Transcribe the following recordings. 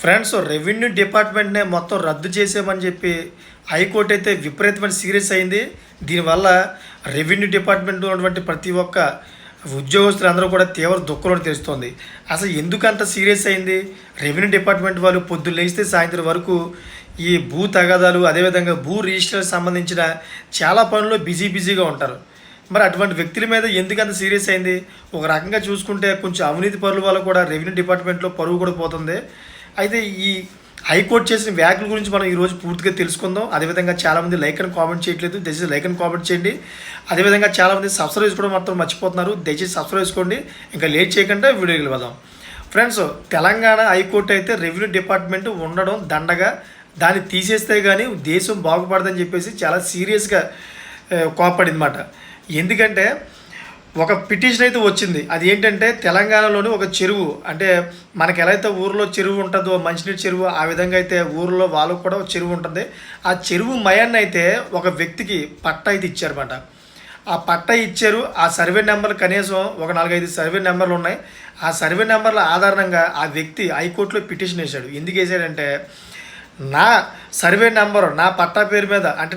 Friends, revenue డిపార్ట్మెంట్‌నే మొత్తం రద్దు చేసామని చెప్పి హైకోర్టు అయితే విపరీతమైన సీరియస్ అయింది. దీనివల్ల రెవెన్యూ డిపార్ట్మెంట్‌లో ఉన్నటువంటి ప్రతి ఒక్క ఉద్యోగస్తులందరూ కూడా తీవ్ర దుఃఖంలో తెలుస్తోంది. అసలు ఎందుకంత సీరియస్ అయింది? రెవెన్యూ డిపార్ట్మెంట్ వాళ్ళు పొద్దున్న లేస్తే సాయంత్రం వరకు ఈ భూ తగాదాలు, అదేవిధంగా భూ రిజిస్ట్రేషన్‌కి సంబంధించిన చాలా పనుల్లో బిజీగా ఉంటారు. మరి అటువంటి వ్యక్తుల మీద ఎందుకంత సీరియస్ అయింది? ఒక రకంగా చూసుకుంటే కొంచెం అవినీతి పరుల వల్ల కూడా రెవెన్యూ డిపార్ట్మెంట్‌లో పరువు కూడా పోతుంది. అయితే ఈ హైకోర్టు చేసిన వ్యాఖ్యల గురించి మనం ఈరోజు పూర్తిగా తెలుసుకుందాం. అదేవిధంగా చాలామంది లైక్ అని కామెంట్ చేయట్లేదు, దయచేసి లైక్ అని కామెంట్ చేయండి. అదేవిధంగా చాలామంది సబ్స్క్రైబ్ చేసుకోవడం మాత్రం మర్చిపోతున్నారు, దయచేసి సబ్స్క్రైబ్ చేసుకోండి. ఇంకా లేట్ చేయకుండా వీడియోకి వెళ్ళిపోదాం. ఫ్రెండ్స్, తెలంగాణ హైకోర్టు అయితే రెవెన్యూ డిపార్ట్మెంట్ ఉండడం దండగా, దాన్ని తీసేస్తే కానీ దేశం బాగుపడదని చెప్పేసి చాలా సీరియస్గా కోపడింది అన్నమాట. ఎందుకంటే ఒక పిటిషన్ అయితే వచ్చింది. అది ఏంటంటే తెలంగాణలోని ఒక చెరువు, అంటే మనకి ఎలా అయితే ఊరిలో చెరువు ఉంటుందో మంచినీటి చెరువు, ఆ విధంగా అయితే ఊరిలో వాళ్ళకు కూడా ఒక చెరువు ఉంటుంది. ఆ చెరువు మయాన్ని అయితే ఒక వ్యక్తికి పట్టా అయితే ఇచ్చారన్నమాట. ఆ పట్టా ఇచ్చారు. ఆ సర్వే నెంబర్లు కనీసం ఒక 4-5 సర్వే నెంబర్లు ఉన్నాయి. ఆ సర్వే నెంబర్ల ఆధారంగా ఆ వ్యక్తి హైకోర్టులో పిటిషన్ వేశాడు. ఎందుకు వేసాడంటే, నా సర్వే నెంబరు నా పట్టా పేరు మీద, అంటే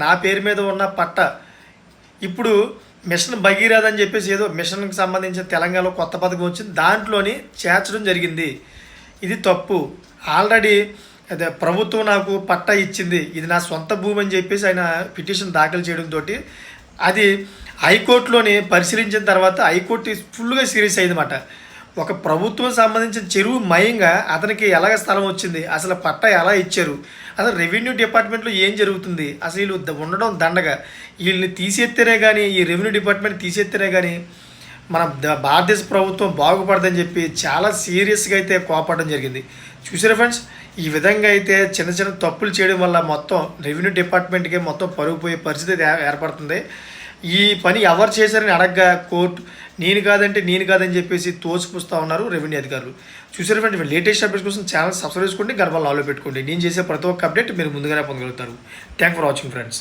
నా పేరు మీద ఉన్న పట్టా ఇప్పుడు మిషన్ భగీరథ అని చెప్పేసి ఏదో మిషన్కి సంబంధించిన తెలంగాణలో కొత్త పథకం వచ్చింది, దాంట్లోని చేర్చడం జరిగింది. ఇది తప్పు. ఆల్రెడీ అదే ప్రభుత్వం నాకు పట్టా ఇచ్చింది, ఇది నా సొంత భూమి అని చెప్పేసి ఆయన పిటిషన్ దాఖలు చేయడంతో అది హైకోర్టులోని పరిశీలించిన తర్వాత హైకోర్టు ఫుల్గా సీరియస్ అయిందన్నమాట. ఒక ప్రభుత్వం సంబంధించిన చెరువు మయంగా అతనికి ఎలాగ స్థలం వచ్చింది, అసలు పట్టా ఎలా ఇచ్చారు, అసలు రెవెన్యూ డిపార్ట్మెంట్లో ఏం జరుగుతుంది, అసలు వీళ్ళు ఉండడం దండగా, వీళ్ళని తీసేస్తేనే కానీ, ఈ రెవెన్యూ డిపార్ట్మెంట్ తీసేస్తేనే కానీ మన భారతదేశ ప్రభుత్వం బాగుపడదని చెప్పి చాలా సీరియస్గా అయితే కోపడడం జరిగింది. చూసారా ఫ్రెండ్స్, ఈ విధంగా అయితే చిన్న చిన్న తప్పులు చేయడం వల్ల మొత్తం రెవెన్యూ డిపార్ట్మెంట్కి మొత్తం పరుగు పోయే పరిస్థితి ఏర్పడుతుంది. ఈ పని ఎవరు చేశారని అడగగా కోర్టు నేను కాదని చెప్పేసి తోసిపుస్తూ ఉన్నారు రెవెన్యూ అధికారులు. చూసారు ఫ్రెండ్స్, లేటెస్ట్ అప్డేట్స్ కోసం ఛానల్ సబ్స్క్రైబ్ చేసుకోండి, గర్భాలు ఆలో పెట్టుకోండి. నేను చేసే ప్రతి ఒక్క అప్డేట్ మీరు ముందుగానే పొందగలుగుతారు. Thank for watching friends.